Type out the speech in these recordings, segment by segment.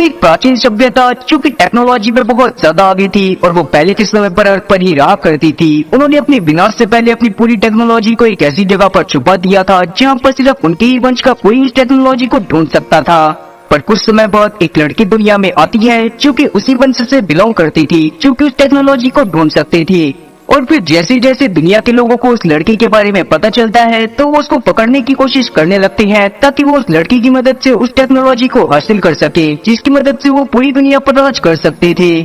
एक प्राचीन सभ्यता जो कि टेक्नोलॉजी में बहुत ज्यादा आगे थी और वो पहले के समय पर अर्थ पर ही रहा करती थी। उन्होंने अपने विनाश से पहले अपनी पूरी टेक्नोलॉजी को एक ऐसी जगह पर छुपा दिया था जहाँ पर सिर्फ उनके ही वंश का कोई इस टेक्नोलॉजी को ढूंढ सकता था। पर कुछ समय बाद एक लड़की दुनिया में आती है जो कि उसी वंश से बिलोंग करती थी, जो कि उस टेक्नोलॉजी को ढूंढ सकती थी। और फिर जैसे जैसे दुनिया के लोगों को उस लड़की के बारे में पता चलता है तो वो उसको पकड़ने की कोशिश करने लगते हैं ताकि वो उस लड़की की मदद से उस टेक्नोलॉजी को हासिल कर सके जिसकी मदद से वो पूरी दुनिया पर राज कर सकते थे।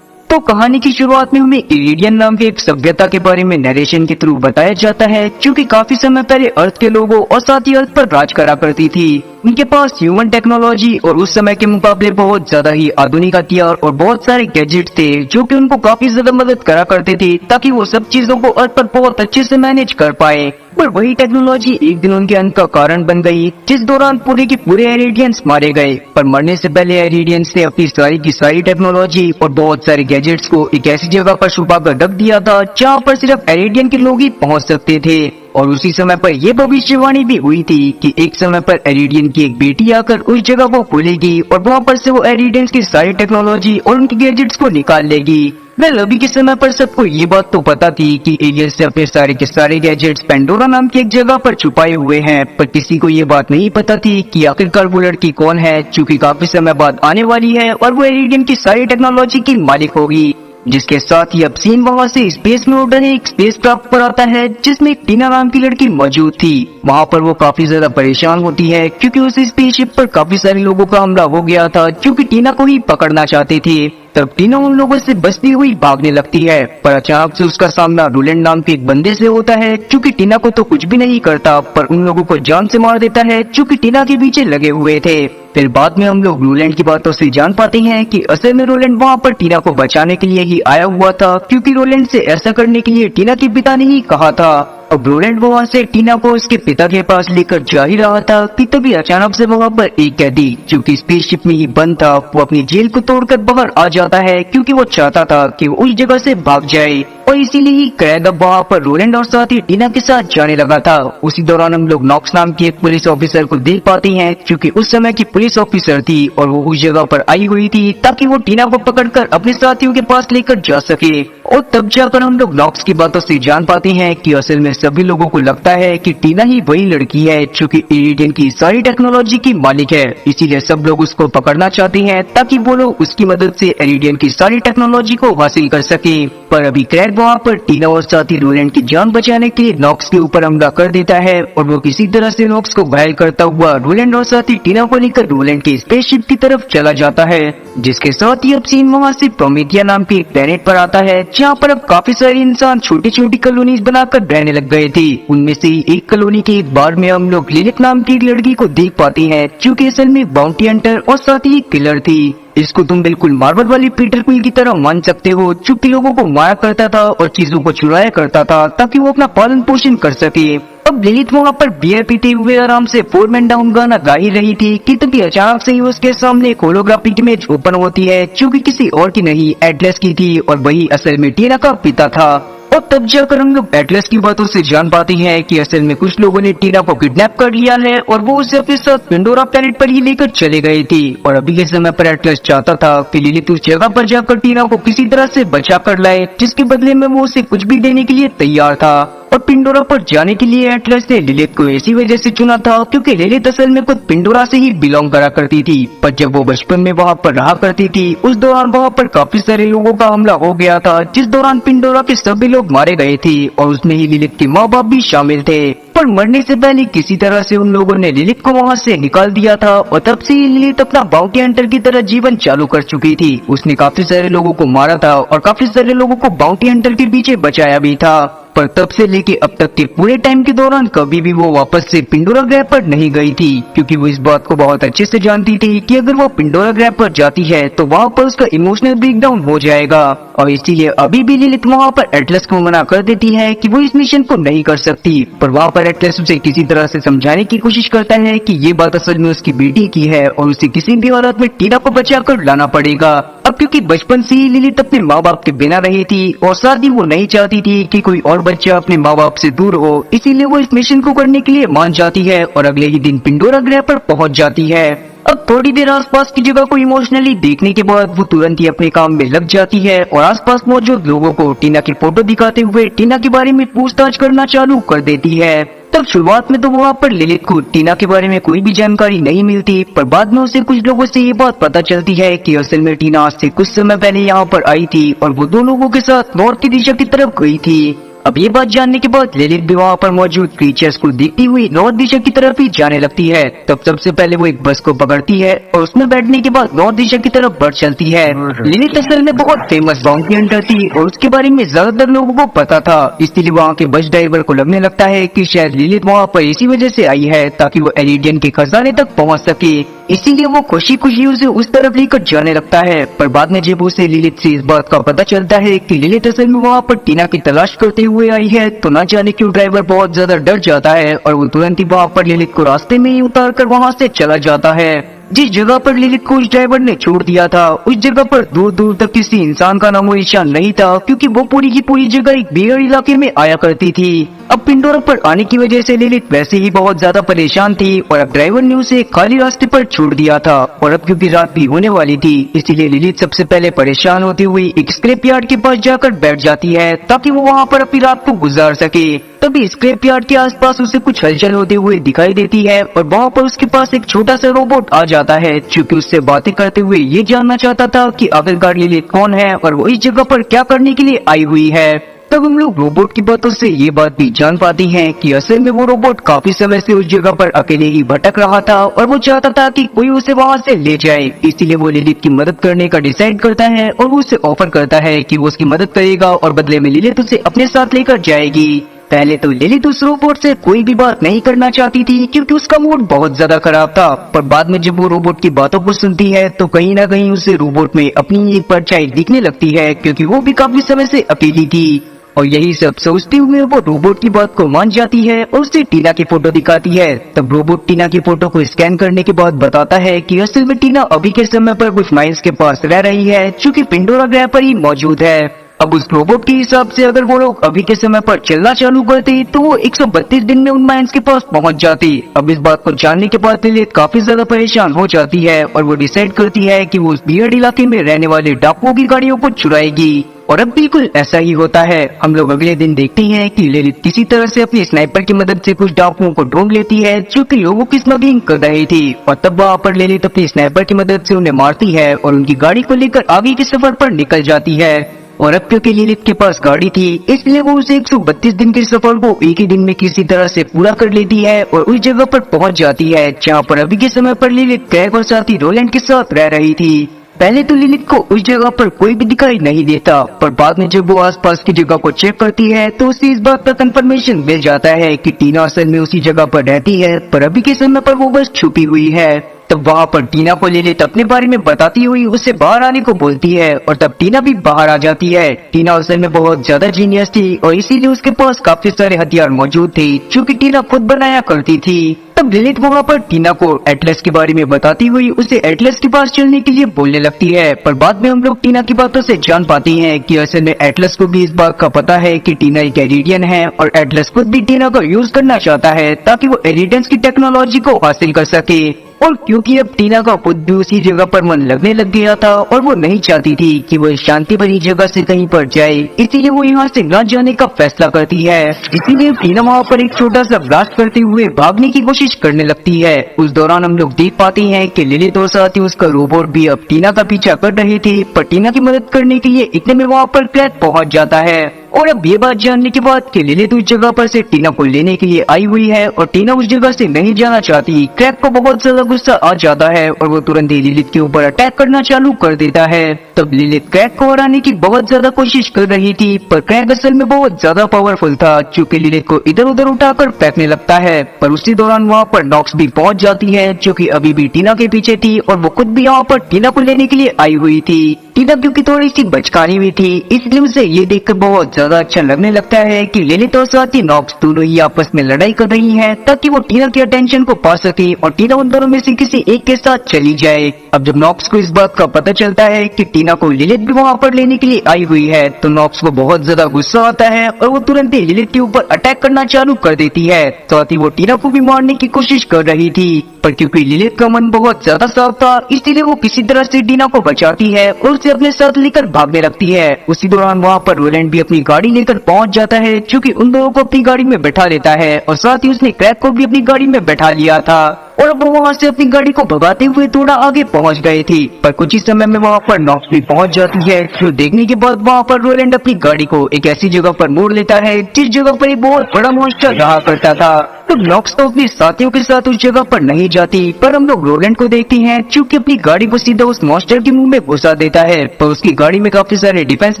तो कहानी की शुरुआत में हमें इरिडियन नाम की एक सभ्यता के बारे में नरेशन के थ्रू बताया जाता है जो कि काफी समय पहले अर्थ के लोगों और साथ ही अर्थ पर राज करा करती थी। उनके पास ह्यूमन टेक्नोलॉजी और उस समय के मुकाबले बहुत ज्यादा ही आधुनिक हथियार और बहुत सारे गैजेट थे जो कि उनको काफी ज्यादा मदद करा करते थे ताकि वो सब चीजों को अर्थ पर बहुत अच्छे से मैनेज कर पाए। पर वही टेक्नोलॉजी एक दिन उनके अंत का कारण बन गई, जिस दौरान पूरे के पूरे एरिडियंस मारे गए। पर मरने से पहले एरिडियंस ने अपनी सारी की सारी टेक्नोलॉजी और बहुत सारे गैजेट्स को एक ऐसी जगह पर छुपा कर रख दिया था जहाँ पर सिर्फ एरिडियन के लोग ही पहुँच सकते थे। और उसी समय पर यह भविष्यवाणी भी हुई थी कि एक समय पर एरिडियन की एक बेटी आकर उस जगह को खोलेगी और वहाँ पर से वो एरिडियंस की सारी टेक्नोलॉजी और उनके गैजेट्स को निकाल लेगी। वेल, अभी के समय पर सबको ये बात तो पता थी कि एलियंस ने अपने सारे के सारे गैजेट्स पेंडोरा नाम की एक जगह पर छुपाए हुए हैं, पर किसी को ये बात नहीं पता थी कि आखिरकार वो लड़की कौन है जो कि काफी समय बाद आने वाली है और वो एरिडियन की सारी टेक्नोलॉजी की मालिक होगी। जिसके साथ ही अब सीन वहाँ से स्पेस में उड़ने एक स्पेस क्राफ्ट पर आता है जिसमें एक टीना नाम की लड़की मौजूद थी। वहाँ पर वो काफी ज्यादा परेशान होती है क्योंकि उस स्पेसशिप पर काफी सारे लोगों का हमला हो गया था जो कि टीना को ही पकड़ना चाहते थे। तब टीना उन लोगों से बचती हुई भागने लगती है, पर अचानक से उसका सामना रोलैंड नाम के एक बंदे से होता है जो कि टीना को तो कुछ भी नहीं करता पर उन लोगों को जान से मार देता है जो कि टीना के पीछे लगे हुए थे। फिर बाद में हम लोग रोलैंड की बातों से जान पाते हैं कि असल में रोलैंड वहाँ पर टीना को बचाने के लिए ही आया हुआ था, क्योंकि रोलैंड से ऐसा करने के लिए टीना के पिता ने ही कहा था। अब रोलैंड वहाँ से टीना को उसके पिता के पास लेकर जा ही रहा था कि तभी अचानक से वहाँ पर एक कैदी जो कि स्पेसशिप में ही बंद था वो अपनी जेल को तोड़कर बाहर आ जाता है क्योंकि वो चाहता था कि वो उस जगह से भाग जाए और इसीलिए ही कैद अब वहाँ पर रोलैंड और साथ ही टीना के साथ जाने लगा था। उसी दौरान हम लोग नॉक्स नाम की एक पुलिस ऑफिसर को देख पाते हैं जो कि उस समय की पुलिस ऑफिसर थी और वो उस जगह पर आई हुई थी ताकि वो टीना को पकड़कर अपने साथियों के पास लेकर जा सके। और तब जाकर हम लोग नॉक्स की बातों से जान पाते हैं कि असल में सभी लोगों को लगता है कि टीना ही वही लड़की है जो कि इरिडियन की सारी टेक्नोलॉजी की मालिक है, इसीलिए सब लोग उसको पकड़ना चाहते हैं ताकि वो लोग उसकी मदद से इरिडियन की सारी टेक्नोलॉजी को हासिल कर सके। पर अभी क्रैग वहाँ पर टीना और साथी रोलैंड की जान बचाने के लिए नॉक्स के ऊपर हमला कर देता है और वो किसी तरह से नॉक्स को घायल करता हुआ रोलैंड और साथी टीना को लेकर रोलैंड के स्पेसशिप की तरफ चला जाता है। जिसके साथ ही अब सीन वहाँ से प्रोमेथिया नाम के एक प्लेनेट पर आता है जहाँ पर अब काफी सारे इंसान छोटी छोटी कॉलोनीज बनाकर रहने लग गए थे। उनमें से एक कॉलोनी के एक बार में हम लोग लिलिथ नाम की एक लड़की को देख पाते हैं जो कि असल में बाउंटी हंटर और साथ ही किलर थी। इसको तुम बिल्कुल मार्वल वाली पीटर क्विल की तरह मान सकते हो जो कि लोगों को मारा करता था और चीजों को चुराया करता था ताकि वो अपना पालन पोषण कर सके। अब लिलिथ वहाँ पर बियर पीते हुए आराम से 4 मैन डाउन गाना गा ही रही थी कि तभी अचानक से ही उसके सामने एक होलोग्राफिक इमेज ओपन होती है जो कि किसी और की नहीं एटलस की थी और वही असल में टीना का पिता था। और तब जाकर हम लोग एटलस की बातों से जान पाते हैं कि असल में कुछ लोगों ने टीना को किडनैप कर लिया है और वो उसे अपने साथ पेंडोरा प्लेनेट पर ही लेकर चले गए थे। और अभी के समय पर एटलस चाहता था कि लिलिथ उस जगह पर जाकर टीना को किसी तरह से बचा कर लाए जिसके बदले में वो उसे कुछ भी देने के लिए तैयार था। और पिंडोरा पर जाने के लिए एटलस ने लिलिथ को ऐसी वजह से चुना था क्योंकि लिलिथ असल में खुद पिंडोरा से ही बिलोंग करा करती थी, पर जब वो बचपन में वहाँ पर रहा करती थी उस दौरान वहाँ पर काफी सारे लोगों का हमला हो गया था जिस दौरान पिंडोरा के सभी लोग मारे गए थे और उसमें ही लिलिथ के माँ बाप भी शामिल थे। पर मरने से पहले किसी तरह से उन लोगों ने लिलिथ को वहाँ से निकाल दिया था और तब से ही लिलिथ अपना बाउंटी हंटर की तरह जीवन चालू कर चुकी थी। उसने काफी सारे लोगों को मारा था और काफी सारे लोगों को बाउंटी हंटर के पीछे बचाया भी था। पर तब से लेके अब तक के पूरे टाइम के दौरान कभी भी वो वापस से पिंडोरा ग्रह पर नहीं गई थी क्योंकि वो इस बात को बहुत अच्छे से जानती थी कि अगर वो पिंडोरा ग्रह पर जाती है तो वहाँ पर उसका इमोशनल ब्रेकडाउन हो जाएगा और इसीलिए अभी भी लिलिथ वहाँ पर एटलस को मना कर देती है कि वो इस मिशन को नहीं कर सकती। पर वहाँ पर एटलस उसे किसी तरह से समझाने की कोशिश करता है कि ये बात असल में उसकी बेटी की है और उसे किसी भी हालत में टीना को बचा कर लाना पड़ेगा। अब क्योंकि बचपन से ही लिलिथ अपने माँ बाप के बिना रही थी और साथ ही वो नहीं चाहती थी कि कोई और बच्चा अपने माँ बाप से दूर हो, इसीलिए वो इस मिशन को करने के लिए मान जाती है और अगले ही दिन पिंडोरा ग्रह पर पहुँच जाती है। अब थोड़ी देर आसपास की जगह को इमोशनली देखने के बाद वो तुरंत ही अपने काम में लग जाती है और आसपास मौजूद लोगों को टीना की फोटो दिखाते हुए टीना के बारे में पूछताछ करना चालू कर देती है। तब शुरुआत में तो वहाँ पर ललित को टीना के बारे में कोई भी जानकारी नहीं मिलती, पर बाद में उसे कुछ लोगों से ये बात पता चलती है कि असल में टीना आज से कुछ समय पहले यहाँ पर आई थी और वो दो लोगों के साथ नॉर्थ की दिशा की तरफ गई थी। अब ये बात जानने के बाद ललित भी वहाँ पर मौजूद क्रीचर्स को देखती हुई नॉर्थ दिशा की तरफ ही जाने लगती है। तब सबसे पहले वो एक बस को पकड़ती है और उसमें बैठने के बाद नॉर्थ दिशा की तरफ बढ़ चलती है। ललित असल में बहुत फेमस बाउंटी हंटर थी और उसके बारे में ज्यादातर लोगों को पता था, इसलिए वहाँ के बस ड्राइवर को लगने लगता है कि शायद ललित वहाँ पर इसी वजह से आई है ताकि वो एलिडियन के खजाने तक पहुँच सके, इसीलिए वो खुशी खुशी उसे उस तरफ लेकर जाने लगता है। पर बाद में जब उसे ललित से इस बात का पता चलता है कि ललित असल में वहाँ पर टीना की तलाश करते हुए आई है, तो न जाने क्यों ड्राइवर बहुत ज्यादा डर जाता है और वो तुरंत ही वहाँ पर ललित को रास्ते में ही उतार कर वहाँ से चला जाता है। जिस जगह पर ललित को उस ड्राइवर ने छोड़ दिया था उस जगह पर दूर दूर तक किसी इंसान का नामो निशान नहीं था, क्योंकि वो पूरी की पूरी जगह एक बियर इलाके में आया करती थी। अब पिंडोरा पर आने की वजह से ललित वैसे ही बहुत ज्यादा परेशान थी और अब ड्राइवर ने उसे खाली रास्ते पर छोड़ दिया था और अब क्योंकि रात भी होने वाली थी, इसीलिए ललित सबसे पहले परेशान होती हुई एक स्क्रैप यार्ड के पास जाकर बैठ जाती है ताकि वो वहाँ पर अपनी रात को गुजार सके। तभी स्क्रैप यार्ड के आसपास उसे कुछ हलचल होते हुए दिखाई देती है और वहाँ पर उसके पास एक छोटा सा रोबोट आ जाता है, क्योंकि उससे बातें करते हुए ये जानना चाहता था कि आखिरकार ललित कौन है और वो इस जगह पर क्या करने के लिए आई हुई है। तब हम लोग रोबोट की बातों से ये बात भी जान पाते हैं कि असल में वो रोबोट काफी समय से उस जगह पर अकेले ही भटक रहा था और वो चाहता था कि कोई उसे वहाँ से ले जाए, इसीलिए वो ललित की मदद करने का डिसाइड करता है और वो उसे ऑफर करता है कि वो उसकी मदद करेगा और बदले में ललित उसे अपने साथ लेकर जाएगी। पहले तो ललित उस रोबोट से कोई भी बात नहीं करना चाहती थी क्योंकि उसका मूड बहुत ज्यादा खराब था, पर बाद में जब वो रोबोट की बातों को सुनती है तो कहीं ना कहीं उसे रोबोट में अपनी एक परछाई दिखने लगती है, क्योंकि वो भी काफी समय से अकेली थी। और यही सब सोचते हुए वो रोबोट की बात को मान जाती है और उसे टीना की फोटो दिखाती है। तब रोबोट टीना की फोटो को स्कैन करने के बाद बताता है कि असल में टीना अभी के समय पर कुछ माइल्स के पास रह रही है, जो कि पिंडोरा ग्रह पर ही मौजूद है। अब उस रोबोट के हिसाब से अगर वो लोग अभी के समय पर चलना चालू करते तो वो 132 दिन में उन माइंस के पास पहुंच जाती। अब इस बात को जानने के बाद ललित काफी ज्यादा परेशान हो जाती है और वो डिसाइड करती है कि वो उस बियर्ड इलाके में रहने वाले डाकुओं की गाड़ियों को चुराएगी। और अब बिल्कुल ऐसा ही होता है। हम लोग अगले दिन देखते हैं कि ललित किसी तरह से अपनी स्नाइपर की मदद से कुछ डाकुओं को ढूंढ लेती है जो कि लोगों की स्मगलिंग कर रही थी, और तब वहाँ पर ललित अपनी स्नाइपर की मदद से उन्हें मारती है और उनकी गाड़ी को लेकर आगे के सफर पर निकल जाती है। और अब क्योंकि ललित के पास गाड़ी थी इसलिए वो उसे 132 दिन के सफर को एक ही दिन में किसी तरह से पूरा कर लेती है और उस जगह पर पहुंच जाती है जहाँ पर अभी के समय पर ललित क्रैग और साथी रोलैंड के साथ रह रही थी। पहले तो ललित को उस जगह पर कोई भी दिखाई नहीं देता, पर बाद में जब वो आसपास की जगह को चेक करती है तो उसे इस बात का कंफर्मेशन मिल जाता है कि टीना असल में उसी जगह पर रहती है, पर अभी के समय पर वो बस छुपी हुई है। तब वहाँ पर टीना को ललित अपने बारे में बताती हुई उससे बाहर आने को बोलती है और तब टीना भी बाहर आ जाती है। टीना असल में बहुत ज्यादा जीनियस थी और इसीलिए उसके पास काफी सारे हथियार मौजूद थे जो कि टीना खुद बनाया करती थी। तब ललित वहाँ पर टीना को एटलस के बारे में बताती हुई उसे एटलस के पास चलने के लिए बोलने लगती है, पर बाद में हम लोग टीना की बातों से जान पाते हैं कि असल में एटलस को भी इस बात का पता है कि टीना एक एरिडियन है और एटलस खुद भी टीना का यूज करना चाहता है ताकि वो एरिडियंस की टेक्नोलॉजी को हासिल कर सके। और क्योंकि अब टीना का खुद भी उसी जगह पर मन लगने लग गया था और वो नहीं चाहती थी कि वो शांति भरी जगह से कहीं पर जाए, इसीलिए वो यहाँ से न जाने का फैसला करती है। इसीलिए टीना वहाँ पर एक छोटा सा ब्लास्ट करते हुए भागने की कोशिश करने लगती है। उस दौरान हम लोग देख पाते हैं कि ललित और साथ ही उसका रोबोट भी अब टीना का पीछा कर रहे थे, पर टीना की मदद करने के लिए इतने में वहाँ पर क्रैग पहुँच जाता है। और अब ये बात जानने के बाद कि ललित उस जगह पर से टीना को लेने के लिए आई हुई है और टीना उस जगह से नहीं जाना चाहती, क्रैग को बहुत ज्यादा गुस्सा आ जाता है और वो तुरंत ही ललित के ऊपर अटैक करना चालू कर देता है। तब ललित क्रैग को हराने की बहुत ज्यादा कोशिश कर रही थी, पर क्रैग असल में बहुत ज्यादा पावरफुल था क्योंकि ललित को इधर उधर उठाकर फेंकने लगता है। पर उसी दौरान वहाँ पर नॉक्स भी पहुँच जाती है जो कि अभी भी टीना के पीछे थी और वो खुद भी यहाँ पर टीना को लेने के लिए आई हुई थी। टीना क्योंकि थोड़ी सी बचकानी हुई थी इसलिए उसे ये देखकर बहुत ज्यादा अच्छा लगने लगता है कि लिलित और साथ ही नॉक्स दोनों ही आपस में लड़ाई कर रही हैं ताकि वो टीना की अटेंशन को पा सके और टीना उन दोनों में से किसी एक के साथ चली जाए। अब जब नॉक्स को इस बात का पता चलता है कि टीना को लिलित भी वहाँ पर लेने के लिए आई हुई है तो नॉक्स को बहुत ज्यादा गुस्सा आता है और वो तुरंत ही लिलित के ऊपर अटैक करना चालू कर देती है। साथ ही वो टीना को भी मारने की कोशिश कर रही थी, पर क्योंकि लिलित का मन बहुत ज्यादा साफ था इसलिए वो किसी तरह से टीना को बचाती है और उसे अपने साथ लेकर भागने लगती है। उसी दौरान वहाँ पर रोलैंड भी अपनी गाड़ी लेकर पहुँच जाता है, क्योंकि उन दोनों को अपनी गाड़ी में बैठा लेता है और साथ ही उसने क्रैक को भी अपनी गाड़ी में बैठा लिया था और अब वो वहाँ से अपनी गाड़ी को भगाते हुए थोड़ा आगे पहुँच गए थे। पर कुछ ही समय में वहाँ पर नॉक्स भी पहुँच जाती है, जो देखने के बाद वहाँ पर रोलैंड अपनी गाड़ी को एक ऐसी जगह पर मोड़ लेता है जिस जगह पर एक बहुत बड़ा मॉन्स्टर रहा करता था। तो नॉक्स तो अपने साथियों के साथ उस जगह पर नहीं जाती, पर हम लोग रोलैंड को देखते हैं चूँकि अपनी गाड़ी को सीधा उस मॉन्स्टर के मुंह में घुसा देता है। पर उसकी गाड़ी में काफी सारे डिफेंस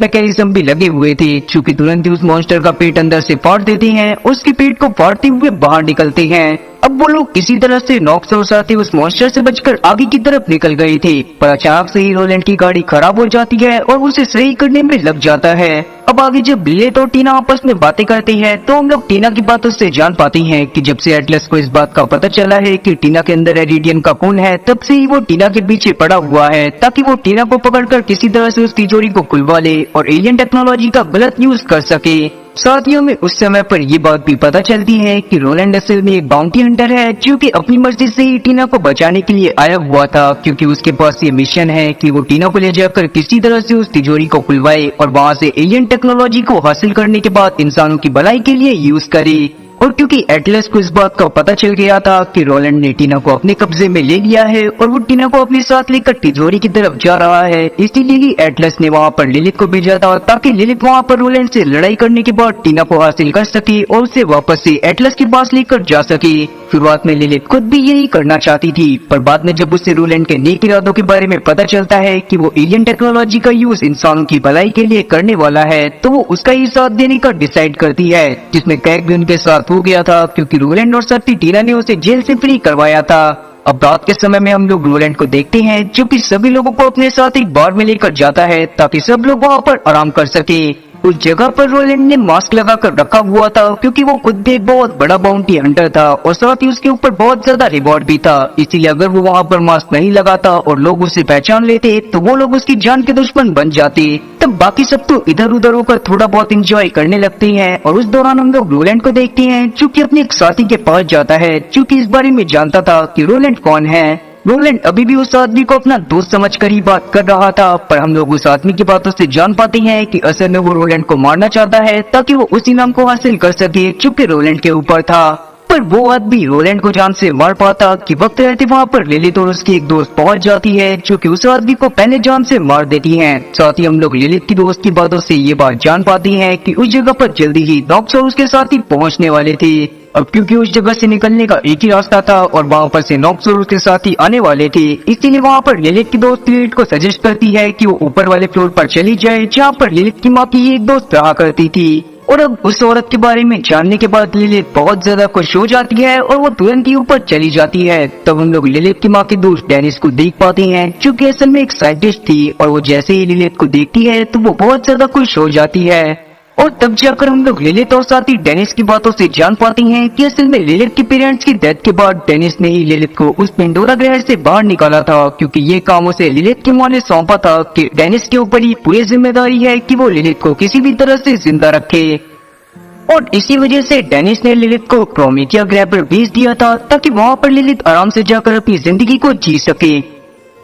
मैकेनिज्म भी लगे हुए थे, चूँकि तुरंत ही उस मॉन्स्टर का पेट अंदर से फाड़ देते हैं, उसके पेट को फाड़ते हुए बाहर निकलते हैं। अब वो लोग किसी तरह से नॉक्स और साथी उस मॉन्स्टर से बचकर आगे की तरफ निकल गए थे, पर अचानक से ही रोलैंड की गाड़ी खराब हो जाती है और उसे सही करने में लग जाता है। अब आगे जब लिलित और टीना आपस में बातें करती हैं तो हम लोग टीना की बातों से जान पाती हैं कि जब से एटलस को इस बात का पता चला है कि टीना के अंदर एरिडियन का खून है, तब से ही वो टीना के पीछे पड़ा हुआ है ताकि वो टीना को पकड़कर किसी तरह से उस तिजोरी को खुलवा ले और एलियन टेक्नोलॉजी का गलत यूज कर सके। साथियों में उस समय पर ये बात भी पता चलती है कि रोलैंड असल में एक बाउंटी हंटर है, जो कि अपनी मर्जी से ही टीना को बचाने के लिए आया हुआ था, क्योंकि उसके पास ये मिशन है कि वो टीना को ले जाकर किसी तरह से उस तिजोरी को खुलवाए और वहाँ से एलियन टेक्नोलॉजी को हासिल करने के बाद इंसानों की भलाई के लिए यूज करे। और क्योंकि एटलस को इस बात का पता चल गया था कि रोलैंड ने टीना को अपने कब्जे में ले लिया है और वो टीना को अपने साथ लेकर तिजोरी की तरफ जा रहा है, इसलिए ही एटलस ने वहाँ पर लिलित को भेजा था ताकि लिलित वहाँ पर रोलैंड से लड़ाई करने के बाद टीना को हासिल कर सके और उसे वापस से एटलस के पास लेकर जा सके। शुरुआत में लिलित खुद भी यही करना चाहती थी, पर बाद में जब उसे रोलैंड के नेक इरादों के बारे में पता चलता है कि वो एलियन टेक्नोलॉजी का यूज इंसानों की भलाई के लिए करने वाला है, तो वो उसका ही साथ देने का डिसाइड करती है, जिसमें क्रैक भी उनके साथ हो गया था, क्योंकि रोलैंड और साथी टीना ने उसे जेल से फ्री करवाया था। अब रात के समय में हम लोग रोलैंड को देखते हैं, जो कि सभी लोगों को अपने साथ एक बार में लेकर जाता है ताकि सब लोग वहाँ पर आराम कर सके। उस जगह पर रोलैंड ने मास्क लगा कर रखा हुआ था, क्योंकि वो खुद भी एक बहुत बड़ा बाउंटी हंटर था और साथ ही उसके ऊपर बहुत ज्यादा रिवॉर्ड भी था, इसीलिए अगर वो वहाँ पर मास्क नहीं लगाता और लोग उसे पहचान लेते तो वो लोग उसकी जान के दुश्मन बन जाते। तब बाकी सब तो इधर उधर होकर थोड़ा बहुत एंजॉय करने लगते हैं और उस दौरान हम लोग रोलैंड को देखते हैं, जो कि अपने एक साथी के पास जाता है, जो कि इस बारे में जानता था कि रोलैंड कौन है। रोलैंड अभी भी उस आदमी को अपना दोस्त समझकर ही बात कर रहा था, पर हम लोग उस आदमी की बातों से जान पाते हैं कि असल में वो रोलैंड को मारना चाहता है ताकि वो उस इनाम को हासिल कर सके जो कि रोलैंड के ऊपर था। पर वो आदमी रोलैंड को जान से मार पाता कि वक्त रहते वहाँ पर लिलित और उसकी एक दोस्त पहुँच जाती है, जो कि उस आदमी को पहले जान से मार देती है। साथ ही हम लोग लिलित की दोस्त की बातों से ये बात जान पाती हैं कि उस जगह पर जल्दी ही नॉक्स और उसके साथी पहुँचने वाले थे। अब क्योंकि उस जगह से निकलने का एक ही रास्ता था और वहाँ पर से नॉक्स और उसके साथी आने वाले थे, इसीलिए वहाँ पर लिलित की दोस्त लिलित को सजेस्ट करती है कि वो ऊपर वाले फ्लोर पर चली जाए, जहाँ पर लिलित की माँ की एक दोस्त रहा करती थी। और अब उस औरत के बारे में जानने के बाद लिलित बहुत ज्यादा खुश हो जाती है और वो तुरंत ही ऊपर चली जाती है। तब हम लोग लिलित की माँ के दोस्त डेनिस को देख पाते हैं, जो कि असल में एक साइंटिस्ट थी, और वो जैसे ही लिलित को देखती है तो वो बहुत ज्यादा खुश हो जाती है। और तब जाकर हम लोग लिलित और साथी डेनिस की बातों से जान पाते हैं कि असल में लिलित के पेरेंट्स की डेथ के बाद डेनिस ने ही लिलित को उस पेंडोरा ग्रह से बाहर निकाला था, क्योंकि ये काम उसे लिलित की माँ ने सौंपा था कि डेनिस के ऊपर ही पूरी जिम्मेदारी है कि वो लिलित को किसी भी तरह से जिंदा रखे। और इसी वजह से डेनिस ने लिलित को प्रोमेथिया ग्रह पर भेज दिया था ताकि वहाँ पर लिलित आराम से जाकर अपनी जिंदगी को जी सके।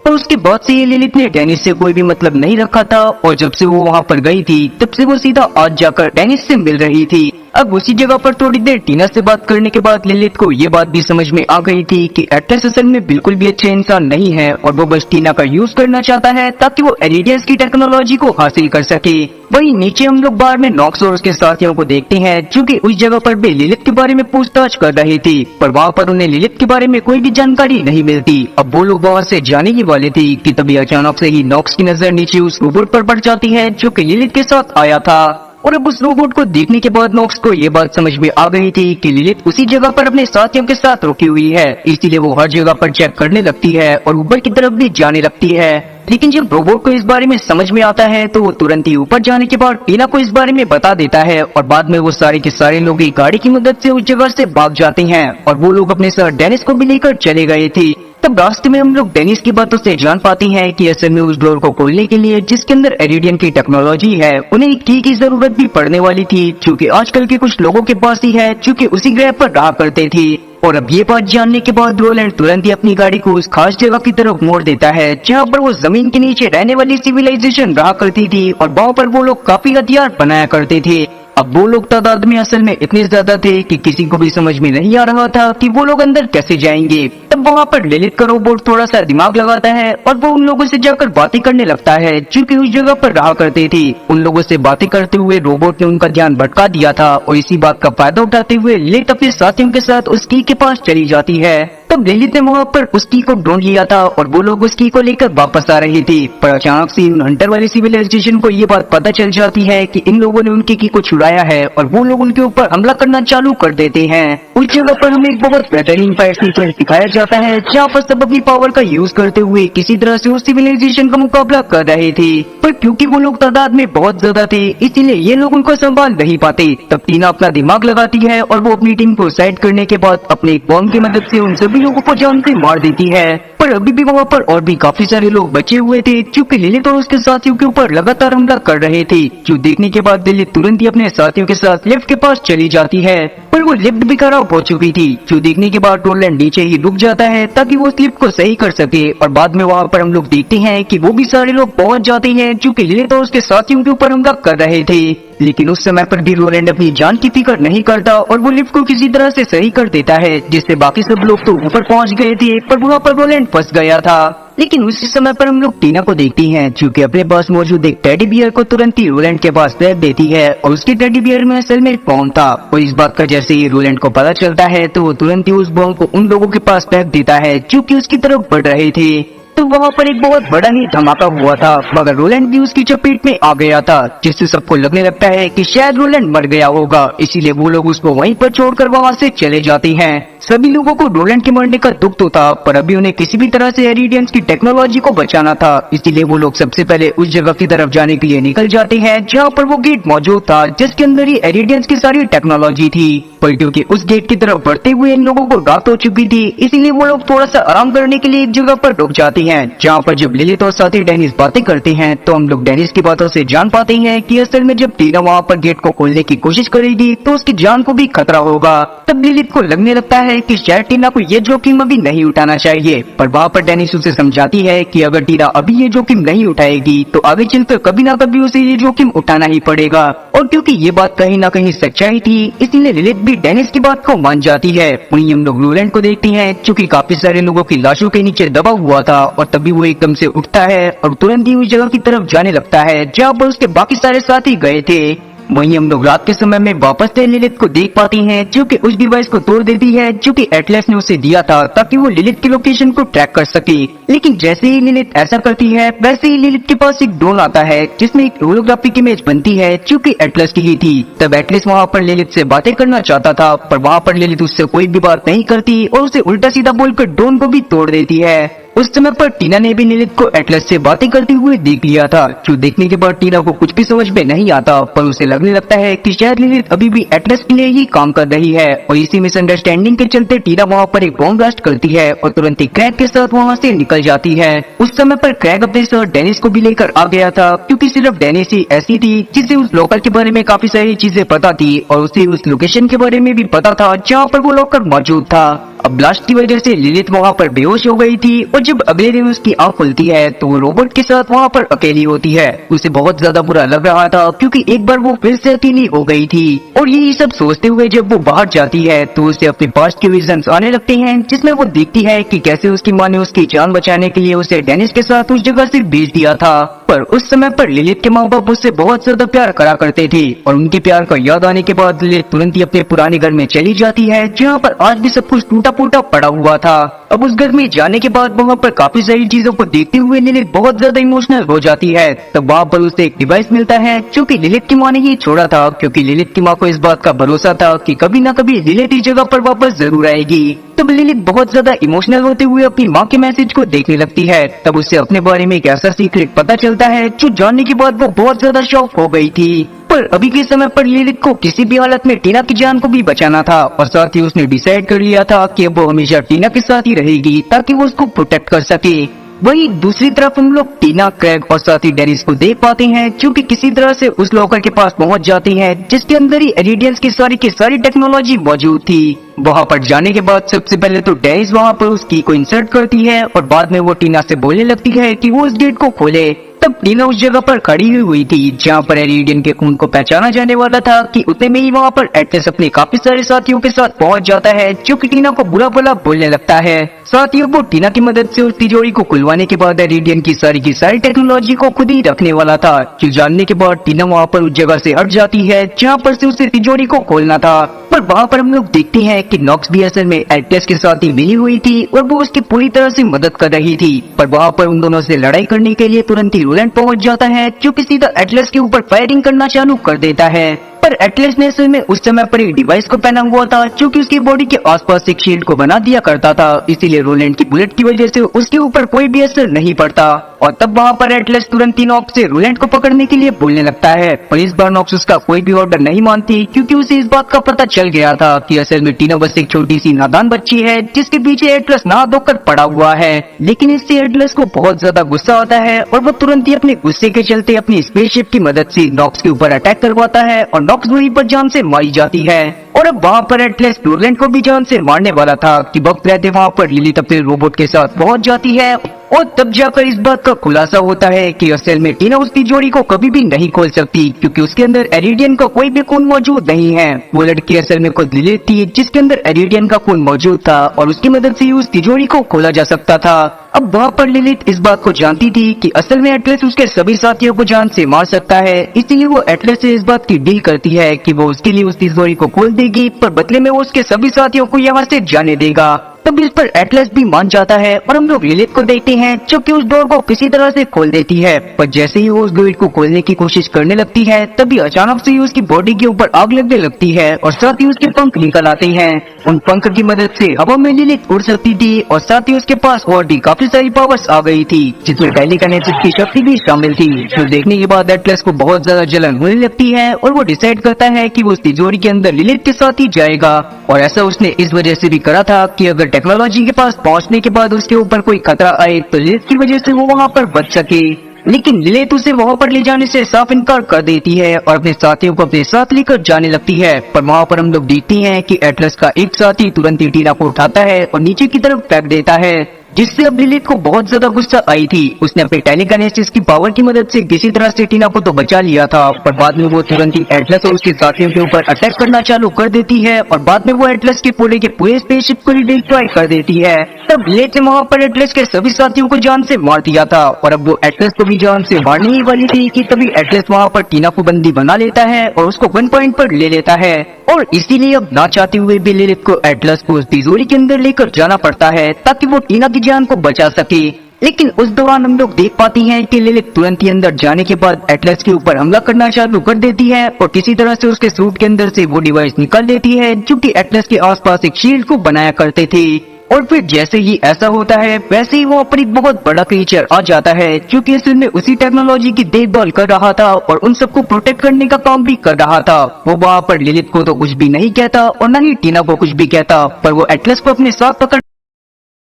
और उसके बाद से ये लिलित ने डेनिस से कोई भी मतलब नहीं रखा था, और जब से वो वहाँ पर गई थी तब से वो सीधा आज जाकर डेनिस से मिल रही थी। अब उसी जगह पर थोड़ी देर टीना से बात करने के बाद लिलित को ये बात भी समझ में आ गई थी कि एटलस असल में बिल्कुल भी अच्छे इंसान नहीं है और वो बस टीना का यूज करना चाहता है ताकि वो एरिडियंस की टेक्नोलॉजी को हासिल कर सके। वहीं नीचे हम लोग बाहर में नॉक्स और उसके साथियों को देखते हैं, जो कि उस जगह पर भी लिलित के बारे में पूछताछ कर रहे थे, पर वहाँ पर उन्हें लिलित के बारे में कोई भी जानकारी नहीं मिलती। अब वो लोग वहाँ से जाने ही वाले थे कि तभी अचानक से ही नॉक्स की नजर नीचे उस रोबोट पर पड़ जाती है, जो कि लिलित के साथ आया था। और अब उस रोबोट को देखने के बाद नॉक्स को ये बात समझ में आ गई थी कि लिलित उसी जगह पर अपने साथियों के साथ रुकी हुई है, इसीलिए वो हर जगह पर चेक करने लगती है और ऊपर की तरफ भी जाने लगती है। लेकिन जब रोबोट को इस बारे में समझ में आता है तो वो तुरंत ही ऊपर जाने के बाद टीना को इस बारे में बता देता है और बाद में वो सारे के सारे लोग एक गाड़ी की मदद से उस जगह से भाग जाते हैं और वो लोग अपने साथ डेनिस को भी लेकर चले गए थे। तब रास्ते में हम लोग डेनिस की बातों से जान पाते हैं कि असल में उस डोर को खोलने के लिए जिसके अंदर एरिडियन की टेक्नोलॉजी है उन्हें एक की जरूरत भी पड़ने वाली थी, क्योंकि आजकल के कुछ लोगों के पास ही है जो कि उसी ग्रह पर रहा करते थे। और अब ये बात जानने के बाद रोलैंड तुरंत ही अपनी गाड़ी को उस खास जगह की तरफ मोड़ देता है जहाँ पर वो जमीन के नीचे रहने वाली सिविलाइजेशन रहा करती थी और वहाँ पर वो लोग काफी हथियार बनाया करते थे। अब वो लोग तादाद में असल में इतने ज्यादा थे कि किसी को भी समझ में नहीं आ रहा था कि वो लोग अंदर कैसे जाएंगे। तब वहाँ पर लिलिथ का रोबोट थोड़ा सा दिमाग लगाता है और वो उन लोगों से जाकर बातें करने लगता है जो कि उस जगह पर रहा करते थे। उन लोगों से बातें करते हुए रोबोट ने उनका ध्यान भटका दिया था और इसी बात का फायदा उठाते हुए लिलिथ अपने साथियों के साथ उस की के पास चली जाती है। तब लिलिथ ने वहाँ पर उस की को ढूंढ लिया था और वो लोग उस की को लेकर वापस आ रहे थे, पर अचानक से उन हंटर वाली सिविलाइजेशन को ये बात पता चल जाती है कि इन लोगों ने उनकी की को छुड़ाया है और वो लोग उनके ऊपर हमला करना चालू कर देते हैं। उस जगह पर हमें एक बहुत बेहतरीन फाइट सीक्वेंस दिखाया जाता है जहाँ पर सब अपनी पावर का यूज करते हुए किसी तरह से उस सिविलाइजेशन का मुकाबला कर रहे थे, पर क्योंकि वो लोग तादाद में बहुत ज्यादा थे इसीलिए ये लोग उनको संभाल नहीं पाते। तब टीना अपना दिमाग लगाती है और वो अपनी टीम को साइड करने के बाद अपने एक बॉम्ब की मदद से उन सभी लोगों को जान से मार देती है। पर अभी भी वहाँ पर और भी काफी सारे लोग बचे हुए थे क्योंकि लिलिथ और उसके साथियों के ऊपर लगातार हमला कर रहे थे, जो देखने के बाद लिलिथ तुरंत ही अपने साथियों के साथ लिफ्ट के पास चली जाती है, पर वो लिफ्ट भी खराब हो चुकी थी, जो देखने के बाद रोलैंड नीचे ही रुक जाता है ताकि वो उस लिफ्ट को सही कर सके। और बाद में वहाँ पर हम लोग देखते हैं कि वो भी सारे लोग पहुँच जाते हैं जो कि लिलिथ और उसके साथियों के ऊपर हमला कर रहे थे। लेकिन उस समय पर भी रोलैंड अपनी जान की फिक्र नहीं करता और वो लिफ्ट को किसी तरह से सही कर देता है, जिससे बाकी सब लोग तो ऊपर पहुंच गए थे पर वहाँ पर रोलैंड फंस गया था। लेकिन उसी समय पर हम लोग टीना को देखती हैं जो कि अपने पास मौजूद एक टेडी बियर को तुरंत ही रोलैंड के पास फेंक देती है और उसके टेडी बियर में असल में एक बॉम्ब था। और इस बात का जैसे ही रोलैंड को पता चलता है तो वो तुरंत ही उस बॉम्ब को उन लोगों के पास फेंक देता है जो कि उसकी तरफ बढ़ रहे थे। तो वहाँ पर एक बहुत बड़ा ही धमाका हुआ था, मगर रोलैंड भी उसकी चपेट में आ गया था, जिससे सबको लगने लगता है कि शायद रोलैंड मर गया होगा। इसीलिए वो लोग उसको वहीं पर छोड़कर वहाँ से चले जाते हैं। सभी लोगों को रोलैंड के मरने का दुख तो था, पर अभी उन्हें किसी भी तरह से एरिडियंस की टेक्नोलॉजी को बचाना था, इसीलिए वो लोग सबसे पहले उस जगह की तरफ जाने के लिए निकल जाते हैं जहाँ पर वो गेट मौजूद था जिसके अंदर ही एरिडियंस की सारी टेक्नोलॉजी थी। पर क्योंकि उस गेट की तरफ बढ़ते हुए इन लोगों को रात हो चुकी थी, इसीलिए वो लोग थोड़ा सा आराम करने के लिए एक जगह पर रुक जाते हैं, जहाँ पर जब लिलिथ और साथी डेनिस बातें करते हैं तो हम लोग डेनिस की बातों से जान पाते हैं कि असल में जब टीना वहाँ पर गेट को खोलने की कोशिश करेगी तो उसकी जान को भी खतरा होगा। तब लिलिथ को लगने लगता है कि शायद टीना को ये जोखिम अभी नहीं उठाना चाहिए, पर वहाँ पर डेनिस उसे समझाती है कि अगर टीना अभी ये जोखिम नहीं उठाएगी तो आगे चलकर कभी ना कभी उसे ये जोखिम उठाना ही पड़ेगा। और क्योंकि ये बात कहीं ना कहीं सच्चाई थी, इसलिए लिलिथ भी डेनिस की बात को मान जाती है। वहीं हम लोग रोलैंड को देखते हैं जो कि काफी सारे लोगों की लाशों के नीचे दबा हुआ था और तभी वो एकदम से उठता है और तुरंत ही उस जगह की तरफ जाने लगता है जहाँ पर उसके बाकी सारे साथी गए थे। वहीं हम लोग रात के समय में वापस से लिलिथ को देख पाती हैं जो कि उस डिवाइस को तोड़ देती है जो कि एटलस ने उसे दिया था ताकि वो लिलिथ की लोकेशन को ट्रैक कर सके। लेकिन जैसे ही लिलिथ ऐसा करती है वैसे ही लिलिथ के पास एक ड्रोन आता है जिसमें एक होलोग्राफिक इमेज बनती है जो कि एटलस की ही थी। तब एटलस वहाँ पर लिलिथ से बातें करना चाहता था, पर वहाँ पर लिलिथ उससे कोई भी बात नहीं करती और उसे उल्टा सीधा बोलकर ड्रोन को भी तोड़ देती है। उस समय पर टीना ने भी लिलिथ को एटलस से बातें करते हुए देख लिया था, जो देखने के बाद टीना को कुछ भी समझ में नहीं आता, पर उसे लगने लगता है कि शायद लिलिथ अभी भी एटलस के लिए ही काम कर रही है। और इसी मिसअंडरस्टैंडिंग के चलते टीना वहाँ पर एक बॉम्ब ब्लास्ट करती है और तुरंत ही क्रैग के साथ वहाँ से निकल जाती है। उस समय पर क्रैग अपने साथ डेनिस को भी लेकर आ गया था, क्योंकि सिर्फ डेनिस ही ऐसी थी जिसे उस लोकर के बारे में काफी सारी चीजें पता थी और उसे उस लोकेशन के बारे में भी पता था जहाँ पर वो लोकर मौजूद था। अब ब्लास्ट की वजह से लिलिथ वहाँ पर बेहोश हो गई थी और जब अगले दिन उसकी आंख खुलती है तो वो रोबोट के साथ वहाँ पर अकेली होती है। उसे बहुत ज्यादा बुरा लग रहा था क्योंकि एक बार वो फिर से अकेली हो गई थी। और यही सब सोचते हुए जब वो बाहर जाती है तो उसे अपने पास्ट के विजन्स आने लगते हैं, जिसमें वो देखती है कि कैसे उसकी माँ ने उसकी जान बचाने के लिए उसे डेनिस के साथ उस जगह से भेज दिया था। पर उस समय पर लिलित के माँ बाप उससे बहुत ज्यादा प्यार करा करते थे और उनके प्यार का याद आने के बाद लिलित तुरंत ही अपने पुराने घर में चली जाती है, जहाँ पर आज भी सब कुछ टूटा फूटा पड़ा हुआ था। अब उस घर में जाने के बाद वहाँ पर काफी सारी चीजों को देखते हुए लिलित बहुत ज्यादा इमोशनल हो जाती है। तब वहाँ पर उसे एक डिवाइस मिलता है जो कि लिलित की माँ ने ही छोड़ा था, क्योंकि लिलित की माँ को इस बात का भरोसा था कि कभी ना कभी लिलित इस जगह पर वापस जरूर आएगी। तब लिलित बहुत ज्यादा इमोशनल होते हुए अपनी माँ के मैसेज को देखने लगती है। तब उसे अपने बारे में एक ऐसा सीक्रेट पता चलता है जो जानने के बाद वो बहुत ज्यादा शॉक हो गई थी। पर अभी के समय पर लिलित को किसी भी हालत में टीना की जान को भी बचाना था और साथ ही उसने डिसाइड कर लिया था कि अब वो हमेशा टीना के साथ ही रहेगी ताकि वो उसको प्रोटेक्ट कर सके। वहीं दूसरी तरफ हम लोग टीना, क्रेग और साथ ही डेनिस को देख पाते हैं जो कि किसी तरह से उस लॉकर के पास पहुंच जाते हैं जिसके अंदर ही इरिडियंस की सारी टेक्नोलॉजी मौजूद थी। वहां पर जाने के बाद सबसे पहले तो डेनिस वहां पर उस की को इंसर्ट करती है और बाद में वो टीना से बोलने लगती है कि वो उस गेट को खोले। तब टीना उस जगह पर खड़ी हुई थी जहाँ पर इरिडियन के खून को पहचाना जाने वाला था कि उतने में ही वहाँ पर एटलस अपने काफी सारे साथियों के साथ पहुंच जाता है जो कि टीना को बुरा भला बोलने लगता है। साथ ही वो टीना की मदद से उस तिजोरी को खुलवाने के बाद इरिडियन की सारी टेक्नोलॉजी को खुद ही रखने वाला था। जो जानने के बाद टीना वहाँ पर उस जगह से हट जाती है जहाँ पर से उसे तिजोरी को खोलना था। पर वहाँ पर हम लोग देखते हैं कि नॉक्स भी असल में एटलस के साथ ही मिली हुई थी और वो उसकी पूरी तरह से मदद कर रही थी। पर वहाँ पर उन दोनों से लड़ाई करने के लिए तुरंत ही रोलैंड पहुंच जाता है जो कि सीधा एटलस के ऊपर फायरिंग करना चालू कर देता है। पर एटलस ने असल में उस समय पर एक डिवाइस को पहना हुआ था जो कि उसकी बॉडी के आसपास एक शील्ड को बना दिया करता था, इसीलिए रोलैंड की बुलेट की वजह से उसके ऊपर कोई भी असर नहीं पड़ता। और तब वहाँ पर एटलस तुरंत ही नॉक्स से रोलैंड को पकड़ने के लिए बोलने लगता है। पर इस बार नॉक्स उसका कोई भी ऑर्डर नहीं मानती क्योंकि उसे इस बात का पता चल गया था कि असल में टीना बस एक छोटी सी नादान बच्ची है जिसके पीछे एटलस नहा धोकर पड़ा हुआ है। लेकिन इससे एटलस को बहुत ज्यादा गुस्सा आता है और वो तुरंत ही अपने गुस्से के चलते अपनी स्पेसशिप की मदद से नॉक्स के ऊपर अटैक करवाता है और नॉक्स वहीं पर जान से मारी जाती है। और अब वहाँ पर एटलस रोलैंड को भी जान से मारने वाला था कि वक्त रहते वहाँ पर लिलित अपने रोबोट के साथ पहुंच जाती है और तब जाकर इस बात का खुलासा होता है कि असल में टीना उस तिजोरी को कभी भी नहीं खोल सकती क्योंकि उसके अंदर इरिडियन का कोई भी खून मौजूद नहीं है। वो लड़की असल में खुद लिलित थी जिसके अंदर इरिडियन का खून मौजूद था और उसकी मदद से ही उस तिजोरी को खोला जा सकता था। अब वहाँ पर लिलित इस बात को जानती थी कि असल में एटलस उसके सभी साथियों को जान से मार सकता है, इसीलिए वो एटलस से इस बात की डील करती है कि वो उसके लिए उस तिजोरी को खोल देगी पर बदले में वो उसके सभी साथियों को यहाँ से जाने देगा। तब इस पर एटलस भी मान जाता है और हम लोग लिलित को देखते हैं जो कि उस डोर को किसी तरह से खोल देती है। पर जैसे ही वो उस गेट को खोलने की कोशिश करने लगती है तभी अचानक से ही उसकी बॉडी के ऊपर आग लगने लगती है और साथ ही उसके पंख निकल आते हैं। उन पंख की मदद से हवा में लिलित उड़ सकती थी और साथ ही उसके पास और भी काफी सारी पावर्स आ गई थी जिसमें टेलीकाइनेसिस की शक्ति भी शामिल थी। जो देखने के बाद एटलस को बहुत ज्यादा जलन होने लगती है और वो डिसाइड करता है कि वो उस तिजोरी के अंदर लिलित के साथ ही जाएगा। और ऐसा उसने इस वजह से भी करा था कि अगर टेक्नोलॉजी के पास पहुंचने के बाद उसके ऊपर कोई खतरा आए तो लिलित की वजह से वो वहाँ पर बच सके। लेकिन लिलित उसे वहाँ पर ले जाने से साफ इनकार कर देती है और अपने साथियों को अपने साथ लेकर जाने लगती है। पर वहाँ पर हम लोग देखते हैं कि एटलस का एक साथी तुरंत ही टीना को उठाता है और नीचे की तरफ फेंक देता है, जिससे अब लिलित को बहुत ज्यादा गुस्सा आई थी। उसने अपने टेलीकाइनेसिस की पावर की मदद से किसी तरह से टीना को तो बचा लिया था, पर बाद में वो तुरंत ही एटलस और उसके साथियों के ऊपर अटैक करना चालू कर देती है और बाद में वो एटलस के पूरे स्पेसशिप को ही डिस्ट्रॉय कर देती है। तब लिलित ने वहाँ पर एटलस के सभी साथियों को जान से मार दिया था और अब वो एटलस को भी जान से मारने ही वाली थी कि तभी एटलस वहाँ पर टीना को बंदी बना लेता है और उसको गन पॉइंट पर ले लेता है। और इसीलिए अब ना चाहते हुए भी लिलित को एटलस को उस तिजोरी के अंदर लेकर जाना पड़ता है ताकि वो टीना की जान को बचा सके। लेकिन उस दौरान हम लोग देख पाते हैं कि लिलित तुरंत ही अंदर जाने के बाद एटलस के ऊपर हमला करना चालू कर देती है और किसी तरह से उसके सूट के अंदर से वो डिवाइस निकाल लेती है जो कि एटलस के आसपास एक शील्ड को बनाया करते थे। और फिर जैसे ही ऐसा होता है वैसे ही वो पर एक बहुत बड़ा क्रीचर आ जाता है जो कि असल में उसी टेक्नोलॉजी की देखभाल कर रहा था और उन सबको प्रोटेक्ट करने का काम भी कर रहा था। वो वहाँ पर लिलित को तो कुछ भी नहीं कहता और न ही टीना को कुछ भी कहता, पर वो एटलस को अपने साथ पकड़